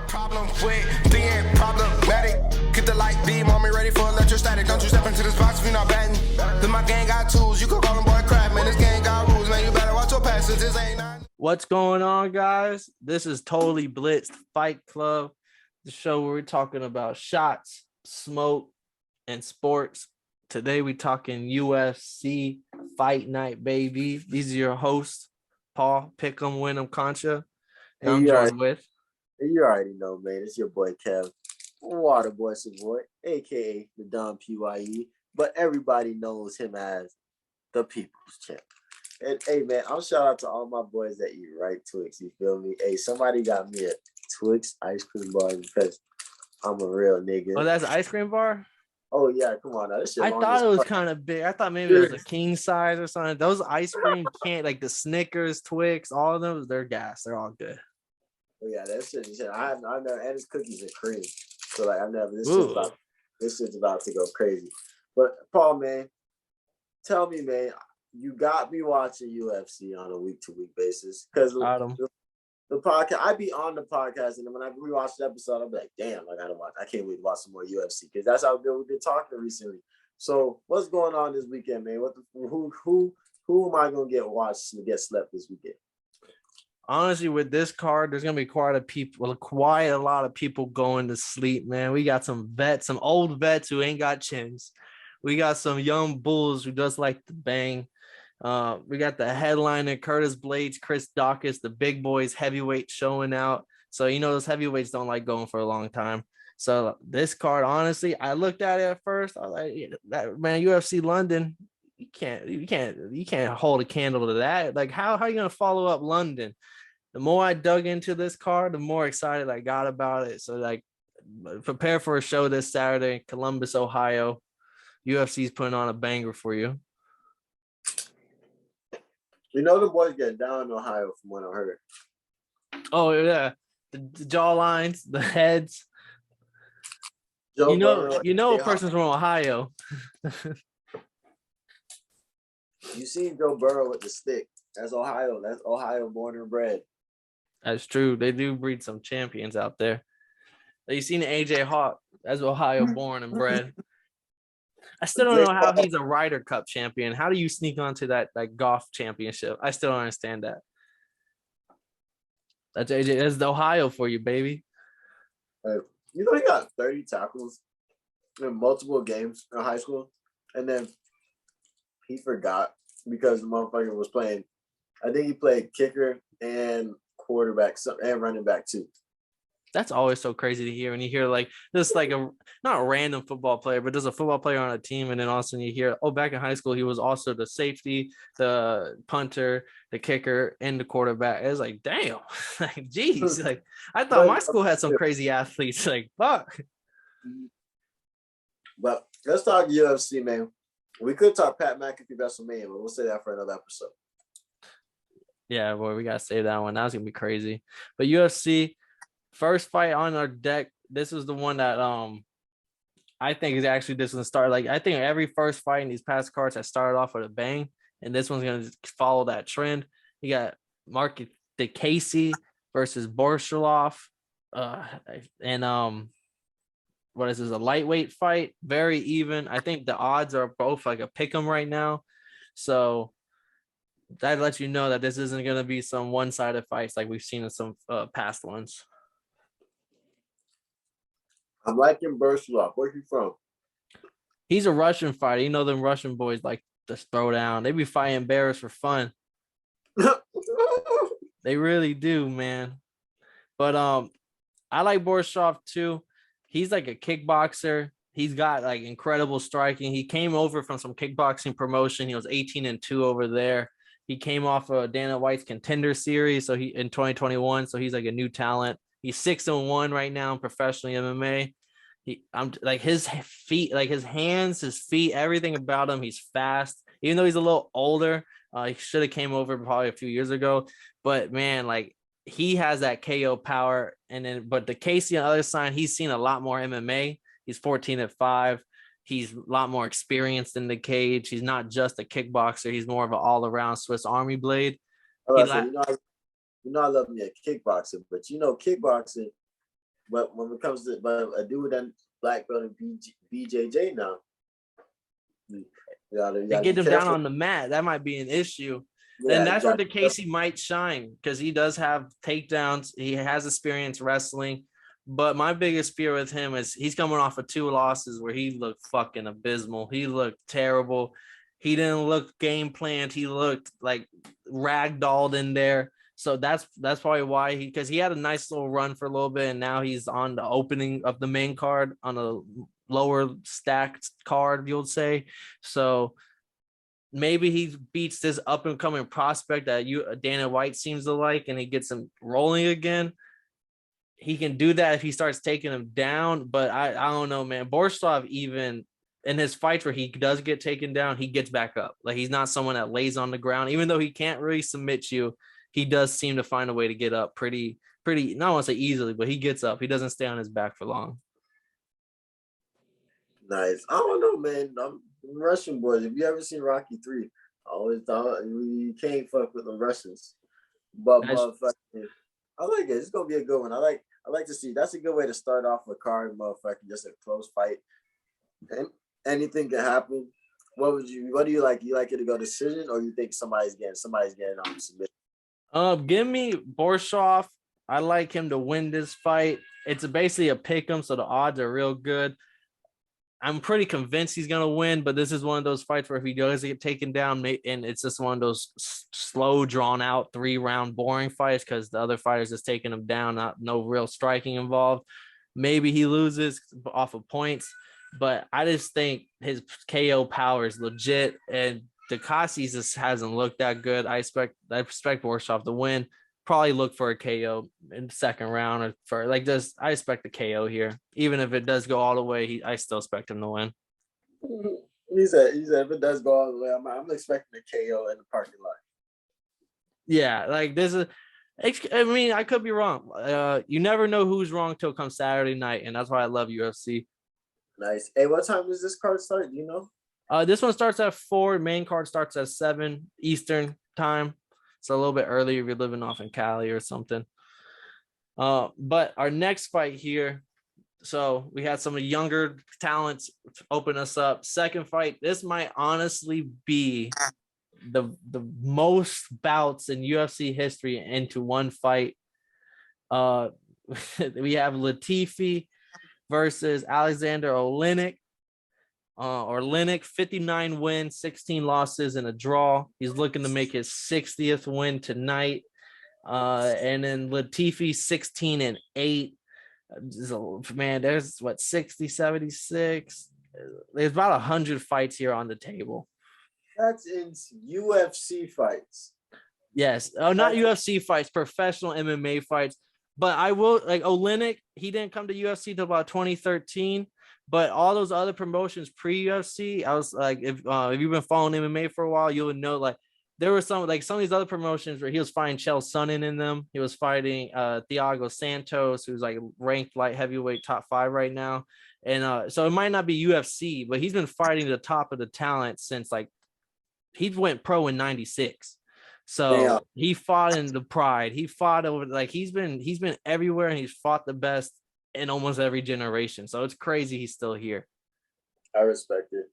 Problem with being problematic. Get the light beam on me ready for electrostatic. Don't you step into this box if you're not batting. Then my gang got tools. You could call them boy crap, man. This gang got rules, man. You better watch your passes. This ain't none. What's going on, guys? This is Totally Blitzed Fight Club, the show where we're talking about shots, smoke, and sports. Today we're talking UFC Fight Night, baby. These are your hosts, Paul, Pick'em, Win'em, Concha. And I'm joined with. You already know, man. It's your boy Kev, Waterboy Savoy, aka the Don Pye, but everybody knows him as the People's Champ. And hey, man, I'll shout out to all my boys that eat right Twix. You feel me? Hey, somebody got me a Twix ice cream bar because I'm a real nigga. Oh, that's an ice cream bar? Oh yeah, come on now. This shit I thought it was kind of big. I thought maybe it was a king size or something. Those ice cream can't, like the Snickers, Twix, all of them, they're gas. They're all good. Oh yeah, that shit. I never, and it's cookies and cream. So like I never. This shit's about to go crazy. But Paul, man, tell me, man, you got me watching UFC on a week-to-week basis because the podcast. I be on the podcast, and then when I rewatch the episode, I'll be like, damn, I gotta watch. I can't wait to watch some more UFC because that's how we've been talking recently. So what's going on this weekend, man? Who am I gonna get watched to get slept this weekend? Honestly, with this card, there's gonna be quite a lot of people going to sleep, man. We got some vets, some old vets who ain't got chins. We got some young bulls who just like to bang. We got the headliner Curtis Blades, Chris Daukaus, the big boys heavyweight showing out. So you know those heavyweights don't like going for a long time. So this card, honestly, I looked at it at first. I was like, that man, UFC London, you can't hold a candle to that. Like, how are you gonna follow up London? The more I dug into this card, the more excited I got about it. So like, prepare for a show this Saturday in Columbus, Ohio. UFC's putting on a banger for you. You know the boys get down in Ohio from what I heard. Oh yeah, the jaw lines, the heads. Joe You know a person's from Ohio. You seen Joe Burrow with the stick. That's Ohio. That's Ohio born and bred. That's true. They do breed some champions out there. You seen AJ Hawk? That's Ohio born and bred. I still don't know how he's a Ryder Cup champion. How do you sneak onto that golf championship? I still don't understand that. That's AJ. That's the Ohio for you, baby. You know he got 30 tackles in multiple games in high school, and then he forgot because the motherfucker was playing. I think he played kicker and quarterback, and running back too. That's always so crazy to hear when you hear like this, like not a random football player, but there's a football player on a team, and then all of a sudden you hear, oh, back in high school he was also the safety, the punter, the kicker, and the quarterback. It's like, damn, like geez, like I thought my school had some crazy athletes. Like fuck. But let's talk UFC, man. We could talk Pat McAfee WrestleMania, but we'll say that for another episode. Yeah, boy, we gotta save that one. That was gonna be crazy. But UFC. First fight on our deck. This is the one that I think is actually this one start. Like I think every first fight in these past cards has started off with a bang, and this one's gonna follow that trend. You got Mark DeCasey versus Borschchev, and what is this? A lightweight fight, very even. I think the odds are both like a pick'em right now, so that lets you know that this isn't gonna be some one-sided fights like we've seen in some past ones. I'm liking Borschchev. Where's he from? He's a Russian fighter. You know them Russian boys like to throw down. They be fighting bears for fun. They really do, man. But I like Borschchev too. He's like a kickboxer. He's got like incredible striking. He came over from some kickboxing promotion. He was 18-2 over there. He came off of Dana White's Contender series, so he in 2021. So he's like a new talent. He's 6-1 right now in professional MMA. I'm like his feet, like his hands, his feet, everything about him. He's fast, even though he's a little older. He should have came over probably a few years ago, but man, like he has that KO power. And then, but the Casey on the other side, he's seen a lot more MMA. He's 14-5. He's a lot more experienced in the cage. He's not just a kickboxer. He's more of an all-around Swiss Army blade. I love me a kickboxer, but kickboxing, But when it comes to a dude that black belt in BJJ now, you gotta get be him down careful. on the mat, that might be an issue. Yeah, And that's where the Casey might shine because he does have takedowns. He has experience wrestling. But my biggest fear with him is he's coming off of 2 losses where he looked fucking abysmal. He looked terrible. He didn't look game planned. He looked like ragdolled in there. So that's probably why because he had a nice little run for a little bit, and now he's on the opening of the main card on a lower stacked card, you'll say. So maybe he beats this up and coming prospect that Dana White seems to like, and he gets him rolling again. He can do that if he starts taking him down, but I don't know, man. Borschchev, even in his fights where he does get taken down, he gets back up. Like he's not someone that lays on the ground, even though he can't really submit you. He does seem to find a way to get up pretty. Not want to say easily, but he gets up. He doesn't stay on his back for long. Nice. I don't know, man. I'm Russian boys. If you ever seen Rocky 3, I always thought you can't fuck with the Russians. But motherfucking, I like it. It's gonna be a good one. I like to see. That's a good way to start off a card, motherfucking just a close fight. And anything can happen. What do you like? You like it to go decision, or you think somebody's getting submission? Give me Borschchev. I like him to win this fight. It's basically a pick 'em, so the odds are real good. I'm pretty convinced he's gonna win, but this is one of those fights where if he does get taken down, and it's just one of those slow, drawn out 3-round boring fights because the other fighters just taking him down, no real striking involved. Maybe he loses off of points, but I just think his KO power is legit, and Daukaus just hasn't looked that good. I expect Borschchev to win. Probably look for a KO in the second round or for I expect a KO here. Even if it does go all the way, I still expect him to win. He said if it does go all the way, I'm expecting a KO in the parking lot. Yeah, I could be wrong. You never know who's wrong till come Saturday night, and that's why I love UFC. Nice. Hey, what time does this card start? Do you know? This one starts at 4. Main card starts at 7 Eastern time. So a little bit earlier if you're living off in Cali or something. But our next fight here, so we had some younger talents open us up. Second fight, this might honestly be the most bouts in UFC history into one fight. We have Latifi versus Aleksei Oleinik. Oleinik, 59 wins, 16 losses, and a draw. He's looking to make his 60th win tonight. And then Latifi, 16-8. Man, there's 60, 76. There's about 100 fights here on the table. That's in UFC fights. Yes. Oh, not UFC fights, professional MMA fights. But I will Oleinik, he didn't come to UFC till about 2013. But all those other promotions pre-UFC, I was like, if you've been following MMA for a while, you would know there were some of these other promotions where he was fighting Chael Sonnen in them. He was fighting Thiago Santos, who's ranked light heavyweight top 5 right now. And so it might not be UFC, but he's been fighting the top of the talent since he went pro in 96. So he fought in the Pride. He fought over he's been everywhere, and he's fought the best in almost every generation. So it's crazy he's still here. I respect it.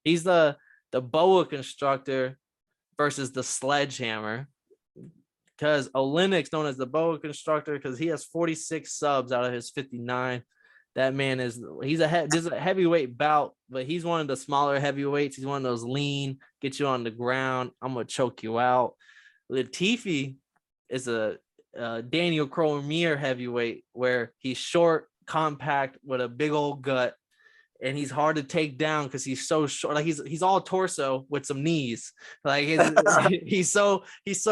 He's the boa constructor versus the sledgehammer, because Oleinik's known as the boa constructor because he has 46 subs out of his 59. That man this is a heavyweight bout, but he's one of the smaller heavyweights. He's one of those lean, get you on the ground, I'm gonna choke you out. Latifi is a Daniel Cormier heavyweight, where he's short, compact, with a big old gut, and he's hard to take down because he's so short. He's all torso with some knees. He's so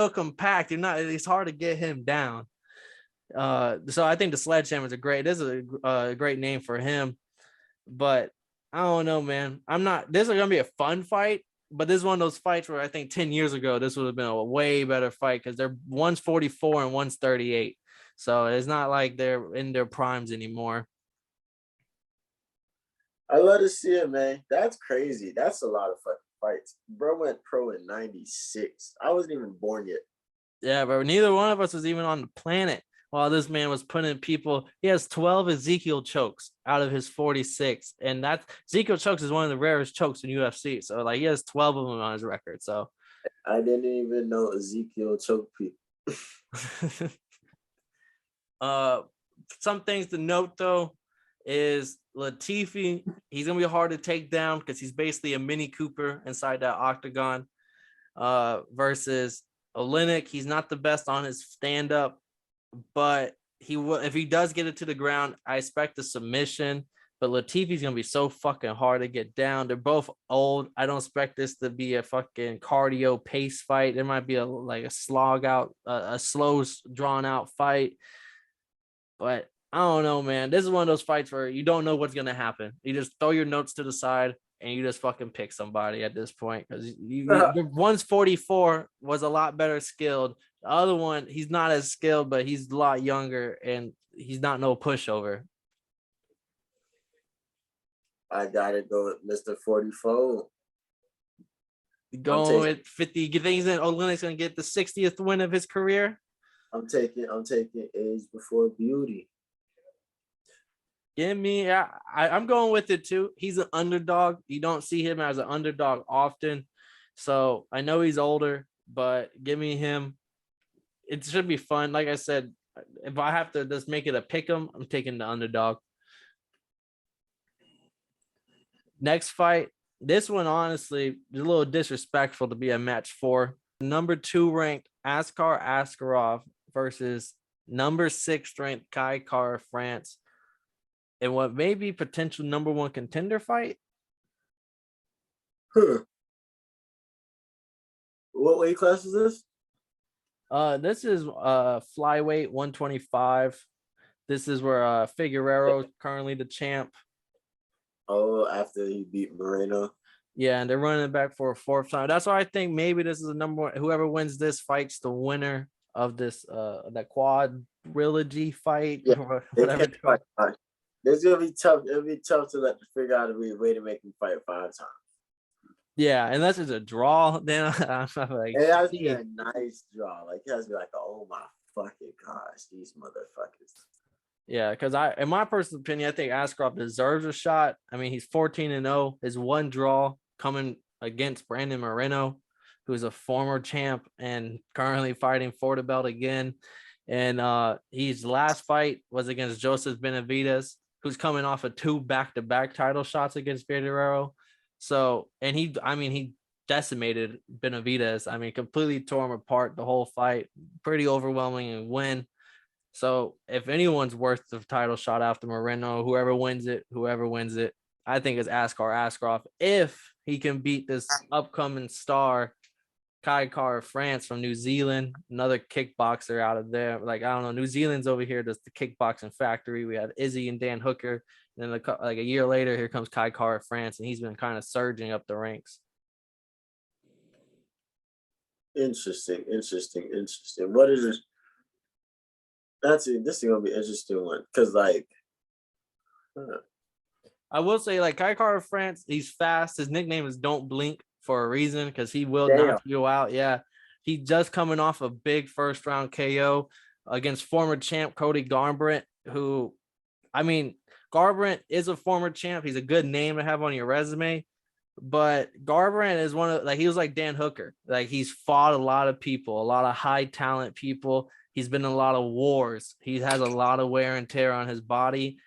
compact. It's hard to get him down. So I think the sledgehammer is this is a great name for him. But I don't know, man. This is gonna be a fun fight. But this is one of those fights where I think 10 years ago, this would have been a way better fight because one's 44 and one's 38. So it's not like they're in their primes anymore. I love to see it, man. That's crazy. That's a lot of fucking fights. Bro went pro in 96. I wasn't even born yet. Yeah, but neither one of us was even on the planet while this man was putting people. He has 12 Ezekiel chokes out of his 46, and that's Ezekiel chokes is one of the rarest chokes in UFC. So like he has 12 of them on his record. So I didn't even know Ezekiel choked people. Some things to note though is Latifi. He's gonna be hard to take down because he's basically a Mini Cooper inside that octagon. Versus Oleinik, he's not the best on his stand up, but he will if he does get it to the ground. I expect a submission, but Latifi's gonna be so fucking hard to get down. They're both old. I don't expect this to be a fucking cardio pace fight. It might be a slog out, a slow drawn out fight. But I don't know, man. This is one of those fights where you don't know what's gonna happen. You just throw your notes to the side and you just fucking pick somebody at this point because one's 44 was a lot better skilled. The other one, he's not as skilled, but he's a lot younger and he's not no pushover. I gotta go with Mr. 44. Going with 50. You think Oleinik's gonna get the 60th win of his career? I'm taking age before beauty. Give me, I'm going with it too. He's an underdog. You don't see him as an underdog often. So I know he's older, but give me him. It should be fun. Like I said, if I have to just make it a pick 'em, I'm taking the underdog. Next fight. This one, honestly, is a little disrespectful to be a match 4. Number 2 ranked Askar Askarov versus number 6 ranked Kai Kara France. And what may be potential number 1 contender fight. What weight class is this? This is flyweight 125. This is where Figueroa is currently the champ. Oh, after he beat Moreno. Yeah, and they're running it back for a 4th time. That's why I think maybe this is a number 1. Whoever wins this fights the winner of this that quadrilogy fight. Yeah, or whatever. It's gonna be tough. It'll be tough to figure out a way to make him fight 5 times. Yeah, unless it's a draw, then I'm like, it has to be a nice draw. Like it has to be like, oh my fucking gosh, these motherfuckers. Yeah, because in my personal opinion, I think Askarov deserves a shot. I mean, he's 14-0. His 1 draw coming against Brandon Moreno, who's a former champ and currently fighting for the belt again. And his last fight was against Joseph Benavidez, who's coming off of 2 back-to-back title shots against Figueroa. So, and he decimated Benavidez. I mean, completely tore him apart the whole fight. Pretty overwhelming win. So, if anyone's worth the title shot after Moreno, whoever wins it, I think it's Askar Askarov. If he can beat this upcoming star, Kai Kara France from New Zealand, another kickboxer out of there. Like, I don't know, New Zealand's over here, just the kickboxing factory. We had Izzy and Dan Hooker. And then like a year later, here comes Kai Kara France, and he's been kind of surging up the ranks. Interesting. What is this? This is gonna be an interesting one because I will say, like, Kai Kara France, he's fast. His nickname is Don't Blink for a reason because he will knock you out. Yeah, he just coming off a big 1st round KO against former champ Cody Garbrandt, who, I mean, Garbrandt is a former champ. He's a good name to have on your resume, but Garbrandt is he was like Dan Hooker. Like, he's fought a lot of people, a lot of high talent people. He's been in a lot of wars. He has a lot of wear and tear on his body,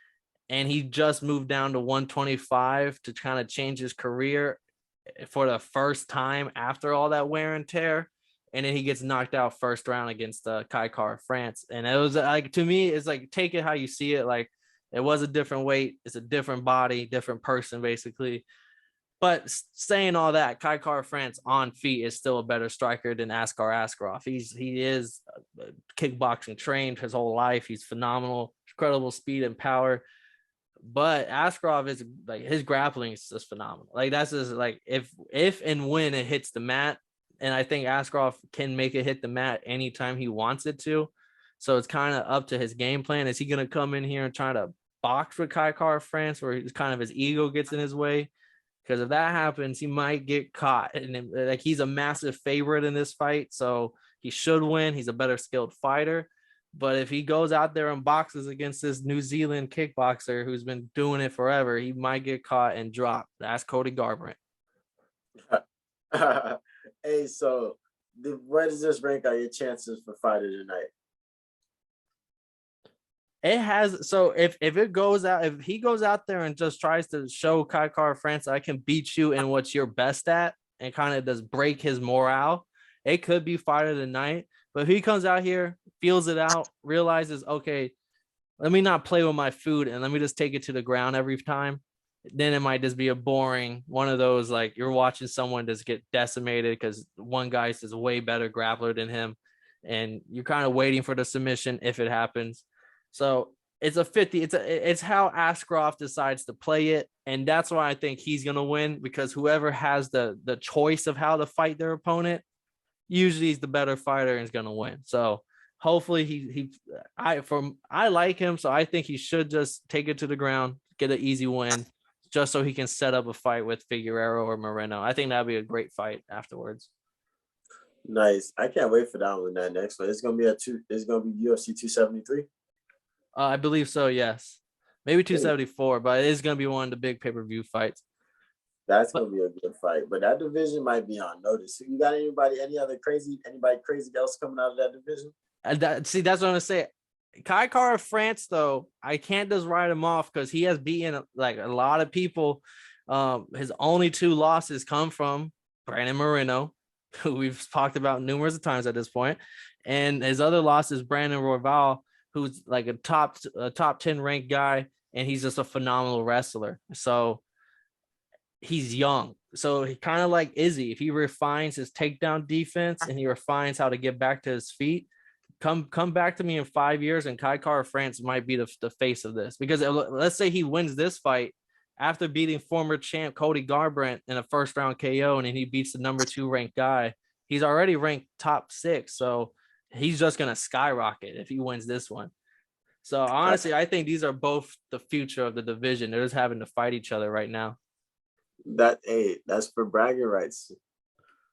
and he just moved down to 125 to kind of change his career for the first time after all that wear and tear. And then he gets knocked out 1st round against Kai Kara France. And it was like, to me, it's like, take it how you see it. Like, it was a different weight. It's a different body, different person, basically. But saying all that, Kai Kara France on feet is still a better striker than Askar Askarov. He is kickboxing trained his whole life. He's phenomenal, incredible speed and power. But Askarov is like, his grappling is just phenomenal. Like, that's just like, if and when it hits the mat, and I think Askarov can make it hit the mat anytime he wants it to. So it's kind of up to his game plan. Is he going to come in here and try to box with Kai Kara France, where he's kind of his ego gets in his way? Because if that happens, he might get caught. And like, he's a massive favorite in this fight, so he should win. He's a better skilled fighter. But if he goes out there and boxes against this New Zealand kickboxer who's been doing it forever, he might get caught and dropped. That's Cody Garbrandt. Hey, so where does this rank on your chances for fight of the night? It has, so if it goes out, if he goes out there and just tries to show Kai Kara-France I can beat you in what you're best at and kind of does break his morale, it could be fight of the night. But if he comes out here, feels it out, realizes, okay, let me not play with my food and let me just take it to the ground every time, then it might just be a boring one of those, like you're watching someone just get decimated because one guy's just way better grappler than him. And you're kind of waiting for the submission if it happens. So it's a 50. It's how Askarov decides to play it. And that's why I think he's going to win, because whoever has the choice of how to fight their opponent, usually he's the better fighter and is going to win. So hopefully I like him. So I think he should just take it to the ground, get an easy win, just so he can set up a fight with Figueroa or Moreno. I think that'd be a great fight afterwards. Nice. I can't wait for that one. That next one. It's gonna be UFC 273. I believe so. Yes, maybe 274, but it is gonna be one of the big pay-per-view fights. That's gonna be a good fight. But that division might be on notice. You got anybody crazy else coming out of that division? That's what I'm gonna say. Kai Kara-France, though, I can't just write him off because he has beaten like a lot of people. His only 2 losses come from Brandon Moreno, who we've talked about numerous times at this point, and his other loss is Brandon Royval, who's like a top 10 ranked guy, and he's just a phenomenal wrestler. So he's young. So he kind of like Izzy, if he refines his takedown defense and he refines how to get back to his feet, come back to me in 5 years and Kai Kara-France might be the face of this. Because let's say he wins this fight after beating former champ Cody Garbrandt in a first round KO, and then he beats the number 2 ranked guy. He's already ranked top 6. So he's just going to skyrocket if he wins this one. So honestly, I think these are both the future of the division. They're just having to fight each other right now. That's for bragging rights.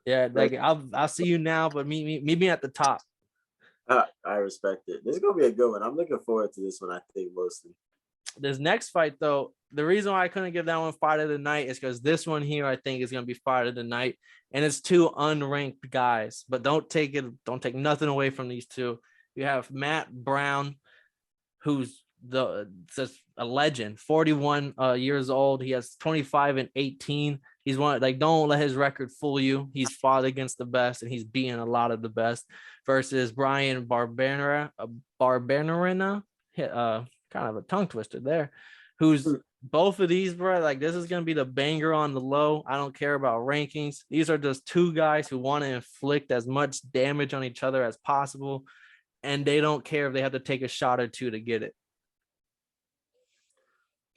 Yeah, like I'll see you now, but meet me at the top. I respect it. This is gonna be a good one. I'm looking forward to this one. I think mostly. This next fight, though, the reason why I couldn't give that one fight of the night is because this one here I think is gonna be fight of the night, and it's 2 unranked guys. But don't take nothing away from these 2. You have Matt Brown, who's just a legend, 41 years old. He has 25-18. He's one, like, don't let his record fool you. He's fought against the best and he's beaten a lot of the best, versus Brian Barberena, kind of a tongue twister there, who's both of these, bro. Like, this is going to be the banger on the low. I don't care about rankings. These are just 2 guys who want to inflict as much damage on each other as possible. And they don't care if they have to take a shot or 2 to get it.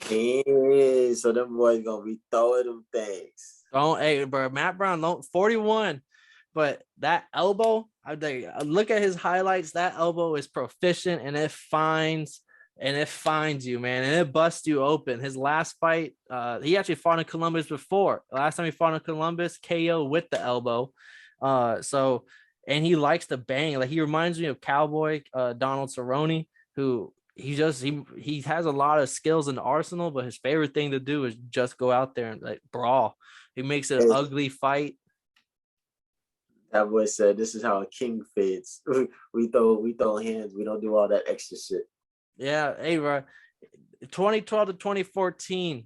Hey, so them boys gonna be throwing them things. Hey, bro, Matt Brown, 41, but that elbow, I look at his highlights. That elbow is proficient, and it finds you, man, and it busts you open. His last fight, he actually fought in Columbus before. Last time he fought in Columbus, KO with the elbow. And he likes to bang. Like, he reminds me of Cowboy Donald Cerrone, who he has a lot of skills in the arsenal, but his favorite thing to do is just go out there and like brawl. He makes it an ugly fight. That boy said, "This is how a king fades. we throw hands. We don't do all that extra shit." Yeah, hey, bro. 2012 to 2014,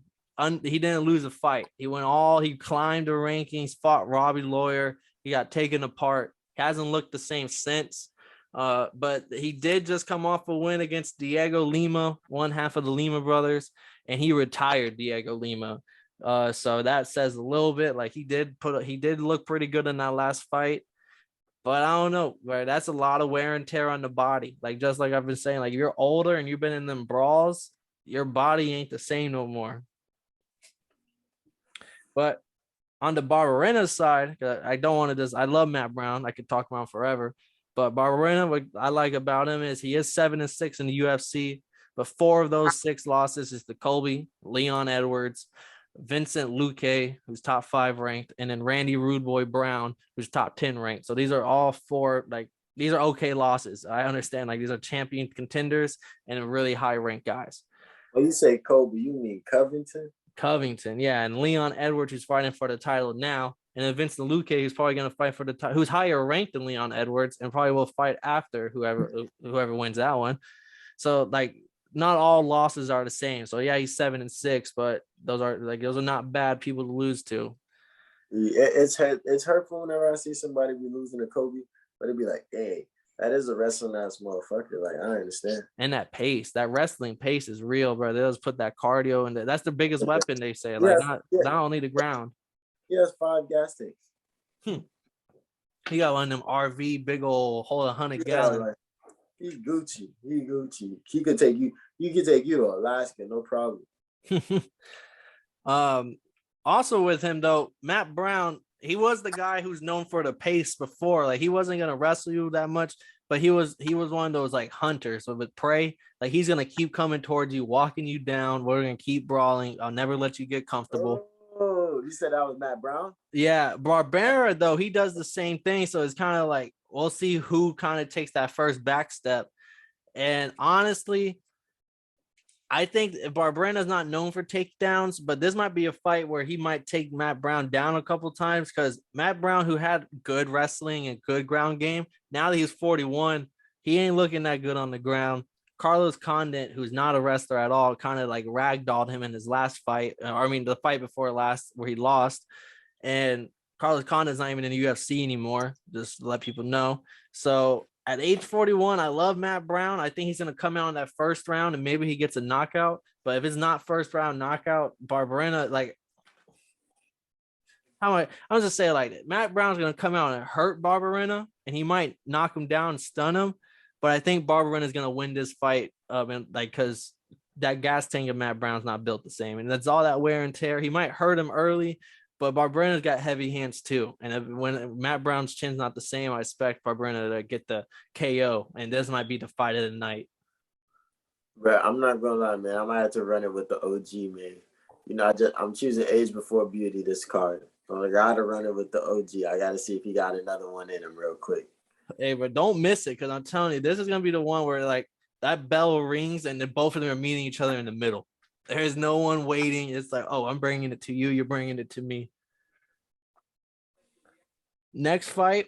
he didn't lose a fight. He climbed the rankings, fought Robbie Lawyer. He got taken apart. Hasn't looked the same since. But he did just come off a win against Diego Lima, one half of the Lima brothers, and he retired Diego Lima. So that says a little bit. Like, he did look pretty good in that last fight. But I don't know, right? That's a lot of wear and tear on the body. Like, just like I've been saying, like, if you're older and you've been in them brawls, your body ain't the same no more. But on the Barberena's side, I don't want to I love Matt Brown. I could talk about him forever. But Barberena, what I like about him is he is 7-6 in the UFC, but 4 of those 6 losses is to Colby, Leon Edwards, Vincent Luque, who's top 5 ranked, and then Randy Rude Boy Brown, who's top 10 ranked. So these are all 4, like, these are okay losses. I understand, like, these are champion contenders and really high ranked guys. When you say Kobe, you mean Covington? Covington, yeah, and Leon Edwards, who's fighting for the title now, and then Vincent Luque, who's probably going to fight for the title, who's higher ranked than Leon Edwards, and probably will fight after whoever wins that one. So, like, not all losses are the same. So yeah, he's 7-6, but those are not bad people to lose to. It's hurtful whenever I see somebody be losing to Kobe, but it'd be like, hey, that is a wrestling ass motherfucker. Like, I understand. And that pace, that wrestling pace is real, bro. They just put that cardio in there. That's the biggest weapon, they say. Like, not only the ground. He has 5 gas tanks. He got one of them RV big old hold 100 gallon. Like, he Gucci. He could take you. You could take you to Alaska, no problem. Also with him though, Matt Brown, he was the guy who's known for the pace before. Like, he wasn't gonna wrestle you that much, but he was one of those like hunters. So with prey, like, he's gonna keep coming towards you, walking you down. We're gonna keep brawling. I'll never let you get comfortable. Oh, you said that was Matt Brown? Yeah, Barbera though, he does the same thing. So it's kind of like, we'll see who kind of takes that first back step. And honestly, I think Barberena's not known for takedowns, but this might be a fight where he might take Matt Brown down a couple times, because Matt Brown, who had good wrestling and good ground game, now that he's 41, he ain't looking that good on the ground. Carlos Condit, who's not a wrestler at all, kind of like ragdolled him in his last fight. The fight before last where he lost. And Carlos Condit's not even in the UFC anymore, just to let people know. So at age 41, I love Matt Brown. I think he's going to come out in that first round and maybe he gets a knockout. But if it's not first round knockout, Barberena, like, I'm just saying, like, Matt Brown's going to come out and hurt Barberena, and he might knock him down and stun him. But I think Barberena is going to win this fight, because that gas tank of Matt Brown's not built the same. And that's all that wear and tear. He might hurt him early, but Barberena's got heavy hands too. And when Matt Brown's chin's not the same, I expect Barberena to get the KO. And this might be the fight of the night. Bro, I'm not going to lie, man. I might have to run it with the OG, man. You know, I'm choosing age before beauty this card. So I got to run it with the OG. I got to see if he got another one in him real quick. Hey, but don't miss it, because I'm telling you, this is going to be the one where, like, that bell rings and then both of them are meeting each other in the middle. There's no one waiting. It's like, oh, I'm bringing it to you. You're bringing it to me. Next fight.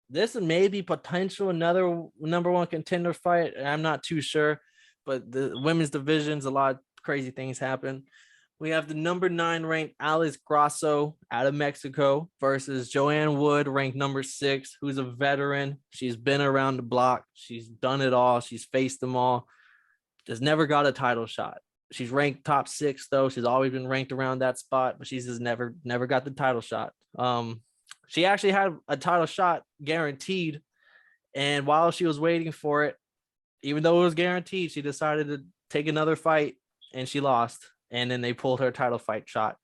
This is maybe potential another number one contender fight. I'm not too sure, but the women's divisions, a lot of crazy things happen. We have the number 9 ranked Alex Grasso out of Mexico versus Joanne Wood, ranked number 6, who's a veteran. She's been around the block. She's done it all. She's faced them all. Just never got a title shot. She's ranked top 6 though. She's always been ranked around that spot, but she's just never got the title shot. She actually had a title shot guaranteed, and while she was waiting for it, even though it was guaranteed, she decided to take another fight, and she lost. And then they pulled her title fight shot.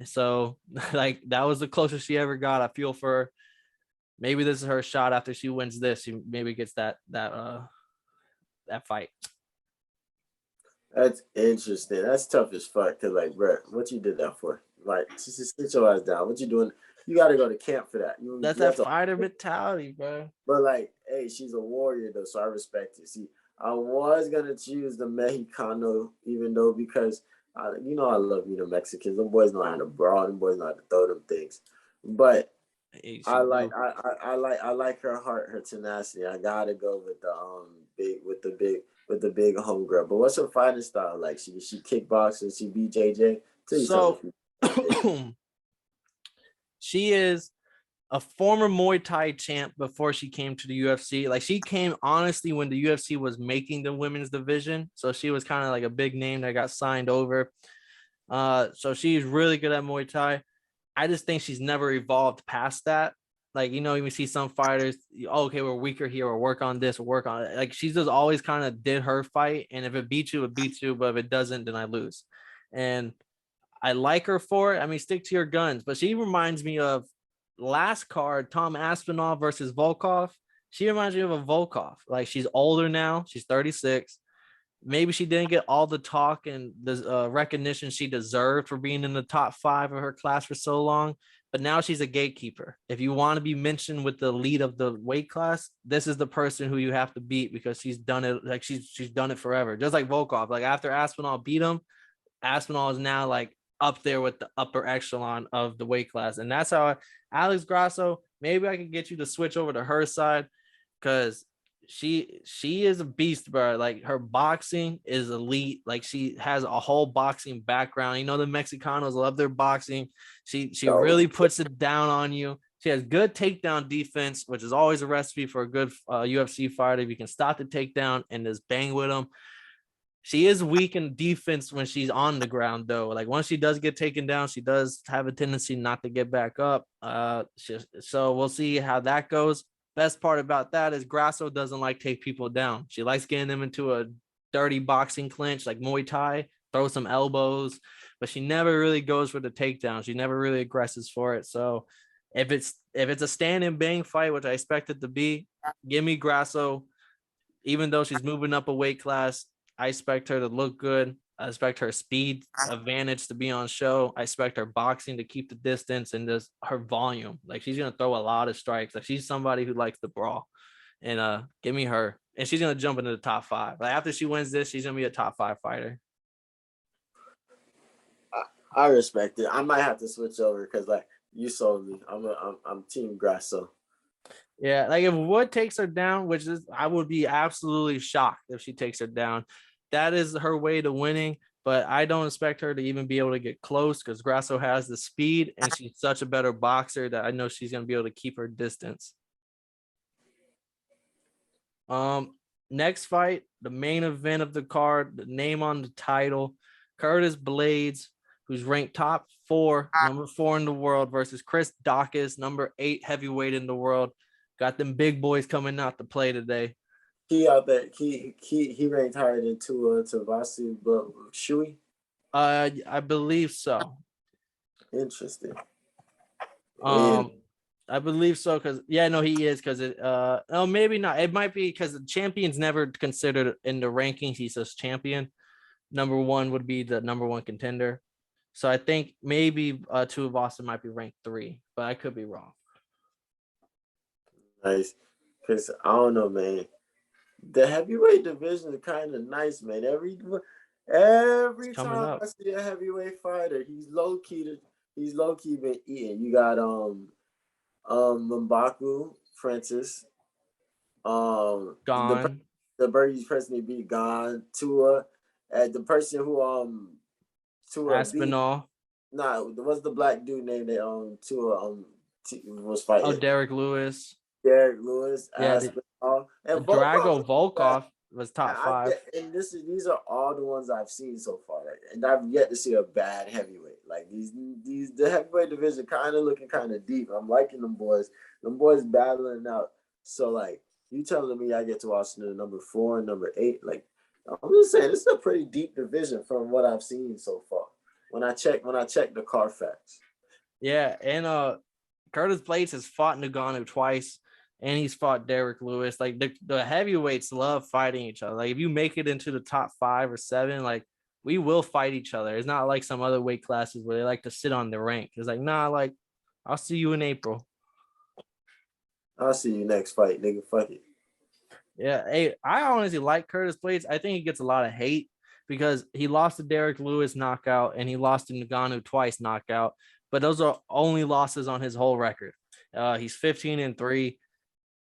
So, like, that was the closest she ever got. I feel for her. Maybe this is her shot. After she wins this, she maybe gets that fight. That's interesting. That's tough as fuck. Cause, like, bro, what you did that for? Like, just sit your ass down. What you doing? You got to go to camp for that. That's that fighter mentality, bro. But, like, hey, she's a warrior though, so I respect it. See, I was gonna choose the Mexicano, even though because. I love the Mexicans. Them boys know how to brawl. Them boys know how to throw them things. But I like her heart, her tenacity. I gotta go with the big homegirl. But what's her fighting style like? She kickboxing. She BJJ. So she is a former Muay Thai champ before she came to the UFC. Like, she came honestly when the UFC was making the women's division. So she was kind of like a big name that got signed over. So she's really good at Muay Thai. I just think she's never evolved past that. Like, you see some fighters, okay, we're weaker here, or work on this, or work on it. Like, she's just always kind of did her fight. And if it beats you, it beats you. But if it doesn't, then I lose. And I like her for it. I mean, stick to your guns. But she reminds me of last card, Tom Aspinall versus Volkov. She reminds me of a Volkov. Like, she's older now. She's 36. Maybe she didn't get all the talk and the recognition she deserved for being in the top 5 of her class for so long. but now she's a gatekeeper. If you want to be mentioned with the lead of the weight class, this is the person who you have to beat because she's done it. Like she's done it forever. Just like Volkov. Like after Aspinall beat him, Aspinall is now like up there with the upper echelon of the weight class. And that's how Alex Grasso, maybe I can get you to switch over to her side because she is a beast, bro. Like her boxing is elite. Like she has a whole boxing background. You know, the Mexicanos love their boxing. She really puts it down on you. She has good takedown defense, which is always a recipe for a good UFC fighter. If you can stop the takedown and just bang with them. She is weak in defense when she's on the ground, though. Like once she does get taken down, she does have a tendency not to get back up. So we'll see how that goes. Best part about that is Grasso doesn't like take people down. She likes getting them into a dirty boxing clinch like Muay Thai, throw some elbows, but she never really goes for the takedown. She never really aggresses for it. So if it's a stand and bang fight, which I expect it to be, give me Grasso. Even though she's moving up a weight class, I expect her to look good. I expect her speed advantage to be on show. I expect her boxing to keep the distance and just her volume. Like she's gonna throw a lot of strikes. Like she's somebody who likes to brawl. And give me her. And she's gonna jump into the top 5. Like after she wins this, she's gonna be a top 5 fighter. I respect it. I might have to switch over because like you sold me. I'm Team Grasso. Yeah, like if Wood takes her down, which is I would be absolutely shocked if she takes her down. That is her way to winning, but I don't expect her to even be able to get close because Grasso has the speed and she's such a better boxer that I know she's going to be able to keep her distance. Next fight, the main event of the card, the name on the title, Curtis Blades, who's ranked top 4, number 4 in the world, versus Chris Daukaus, number 8 heavyweight in the world. Got them big boys coming out to play today. He out there. He ranked higher than Tavasi, but Shui. I believe so. Interesting. I believe so because he is because it. Oh, maybe not. It might be because the champion's never considered in the rankings. He says champion. Number 1 would be the number 1 contender. So I think maybe Tuivasa might be ranked 3, but I could be wrong. Nice, because I don't know, man. The heavyweight division is kind of nice, man. Every time I see a heavyweight fighter, he's low key been eating. You got M'Baku Francis, Gone. The Burgess person he beat Gone, Tua, the person who Tua Aspinall. What's the black dude named that Tua was fighting? Oh, Derek Lewis. Yeah, Aspinall, and Volkov was top 5. And these are all the ones I've seen so far, and I've yet to see a bad heavyweight. Like the heavyweight division kind of looking kind of deep. I'm liking them boys. Them boys battling out. So like you telling me I get to watch the number 4 and number 8. Like I'm just saying, this is a pretty deep division from what I've seen so far. When I check the Carfax. Yeah, and Curtis Blades has fought Ngannou twice. And he's fought Derek Lewis. Like the heavyweights love fighting each other. Like if you make it into the top 5 or 7, like we will fight each other. It's not like some other weight classes where they like to sit on the rank. It's like, nah, like I'll see you in April. I'll see you next fight, nigga. Fuck it. Yeah, hey, I honestly like Curtis Blades. I think he gets a lot of hate because he lost to Derek Lewis knockout and he lost to Ngannou twice knockout. But those are only losses on his whole record. He's 15-3.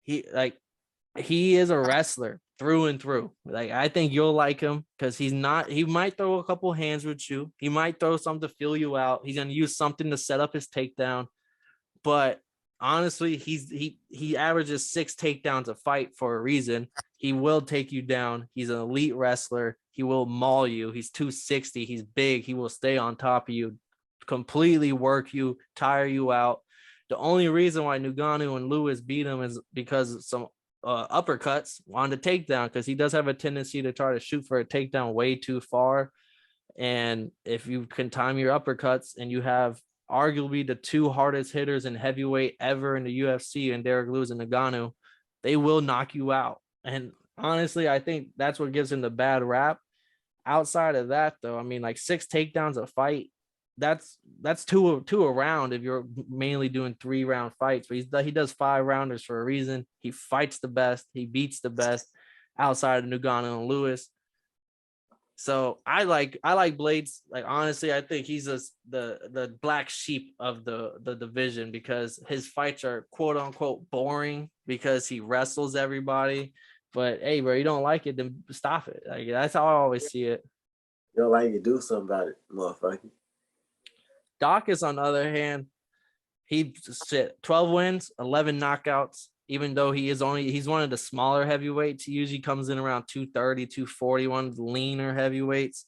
He is a wrestler through and through. Like I think you'll like him because he might throw a couple hands with you. He might throw something to feel you out. He's gonna use something to set up his takedown. But honestly, he averages 6 takedowns a fight for a reason. He will take you down. He's an elite wrestler. He will maul you. He's 260. He's big. He will stay on top of you, completely work you, tire you out. The only reason why Ngannou and Lewis beat him is because of some uppercuts on the takedown, because he does have a tendency to try to shoot for a takedown way too far. And if you can time your uppercuts and you have arguably the 2 hardest hitters in heavyweight ever in the UFC, and Derek Lewis and Ngannou, they will knock you out. And honestly, I think that's what gives him the bad rap. Outside of that, though, I mean, like 6 takedowns a fight, that's two a round if you're mainly doing 3-round fights. But he does 5-rounders for a reason. He fights the best. He beats the best outside of Ngannou and Lewis. So I like Blades. Like, honestly, I think he's the black sheep of the division because his fights are quote unquote boring because he wrestles everybody. But hey, bro, you don't like it, then stop it. Like, that's how I always see it. You don't like it, do something about it, motherfucker. Daukaus, on the other hand, he 12 wins, 11 knockouts. Even though he's one of the smaller heavyweights, he usually comes in around 230, 240, one of the leaner heavyweights.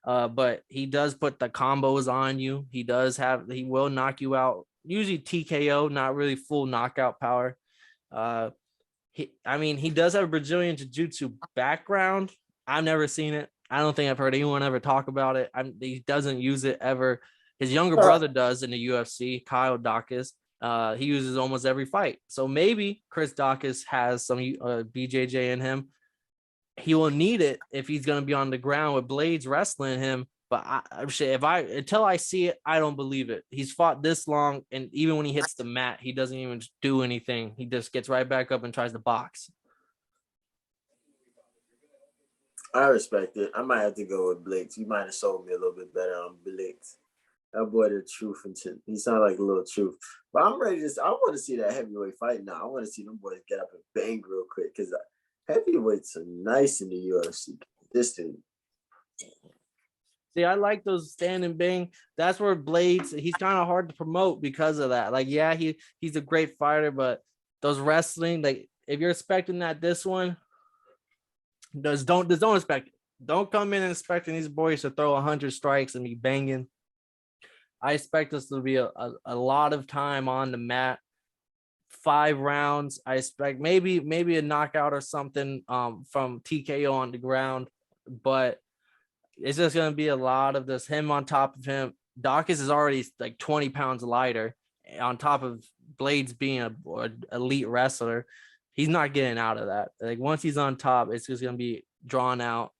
But he does put the combos on you. He will knock you out. Usually TKO, not really full knockout power. He does have a Brazilian jiu-jitsu background. I've never seen it. I don't think I've heard anyone ever talk about it. He doesn't use it ever. His younger brother does in the UFC, Kyle Daukaus. He uses almost every fight. So maybe Chris Daukaus has some BJJ in him. He will need it if he's going to be on the ground with Blades wrestling him. But until I see it, I don't believe it. He's fought this long, and even when he hits the mat, he doesn't even do anything. He just gets right back up and tries to box. I respect it. I might have to go with Blades. You might have sold me a little bit better on Blades. That boy, the truth and shit. He sounds like a little truth. But I'm ready to. I want to see that heavyweight fight now. I want to see them boys get up and bang real quick because heavyweights are nice in the UFC. This dude. See, I like those stand and bang. That's where Blades, he's kind of hard to promote because of that. Like, yeah, he's a great fighter, but those wrestling, like, if you're expecting that this one, don't expect it. Don't come in and expecting these boys to throw 100 strikes and be banging. I expect us to be a lot of time on the mat, 5 rounds. I expect maybe a knockout or something from TKO on the ground, but it's just going to be a lot of this, him on top of him. Daukaus is already like 20 pounds lighter on top of Blades being an elite wrestler. He's not getting out of that. Like, once he's on top, it's just going to be drawn out.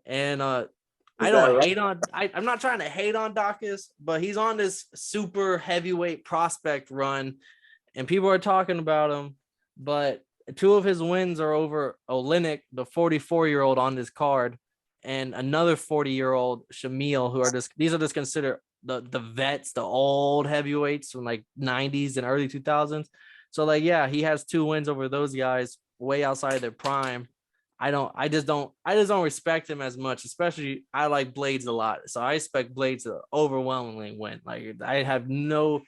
And I'm not trying to hate on Daukaus, but he's on this super heavyweight prospect run and people are talking about him, but 2 of his wins are over Oleinik, the 44-year-old on this card, and another 40-year-old Shamil, these are just considered the vets, the old heavyweights from like 90s and early 2000s. So like, yeah, he has 2 wins over those guys way outside their prime. I just don't respect him as much, especially I like Blades a lot. So I expect Blades to overwhelmingly win. Like, I have no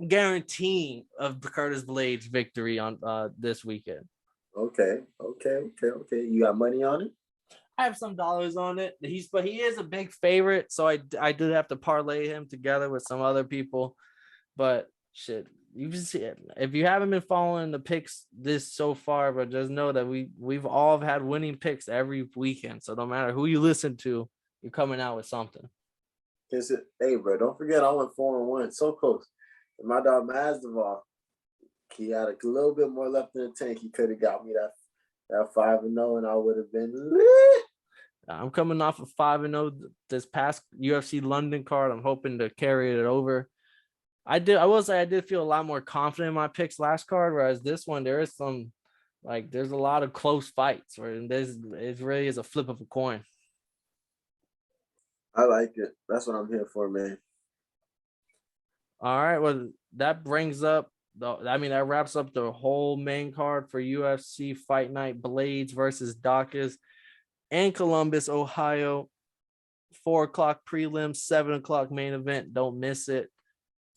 guarantee of Curtis Blades' victory on this weekend. Okay. You got money on it? I have some dollars on it. But he is a big favorite, so I do have to parlay him together with some other people. But shit, you can see it. If you haven't been following the picks this so far, but just know that we've all had winning picks every weekend. So no matter who you listen to, you're coming out with something. Hey, bro, don't forget I went 4-1, so close. And my dog Mazdaval, he had a little bit more left in the tank. He could have got me that 5-0, and I would have been lit. I'm coming off of 5-0 this past UFC London card. I'm hoping to carry it over. I will say I did feel a lot more confident in my picks last card, whereas this one, there's a lot of close fights where it really is a flip of a coin. I like it. That's what I'm here for, man. All right. Well, that wraps up the whole main card for UFC Fight Night. Blades versus Daukaus in Columbus, Ohio. 4:00 prelim, 7:00 main event. Don't miss it.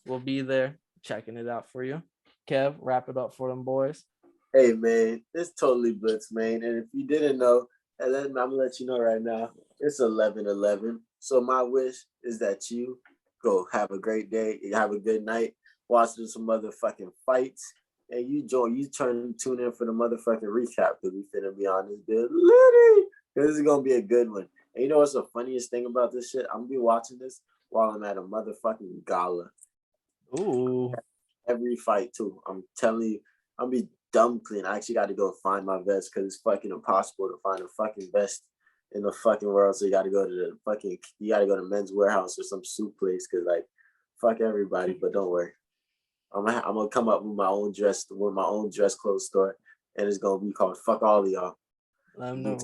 We'll be there checking it out for you. Kev, wrap it up for them boys. Hey, man, it's totally blitz, man. And if you didn't know, I'm going to let you know right now, it's 11:11. So my wish is that you go have a great day, have a good night, watching some motherfucking fights, and you tune in for the motherfucking recap because we finna be on this bit litty. This is going to be a good one. And you know what's the funniest thing about this shit? I'm going to be watching this while I'm at a motherfucking gala. Ooh. Every fight, too. I'm telling you, I'm going to be dumb clean. I actually got to go find my vest because it's fucking impossible to find a fucking vest in the fucking world. So you got to go to Men's Warehouse or some suit place because like fuck everybody. But don't worry, I'm gonna come up with my own dress clothes store, and it's gonna be called Fuck All of Y'all. I know.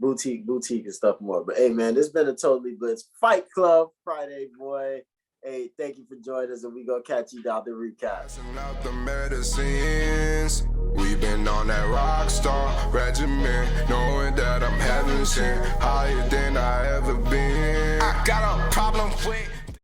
Boutique and stuff more. But hey man, this has been a Totally Blitz Fight Club Friday, boy. Hey, thank you for joining us, and we gonna catch you down the recap. Out the medicines. We've been on that rock star regimen, knowing that I'm heaven sent, higher than I ever been. I got a problem with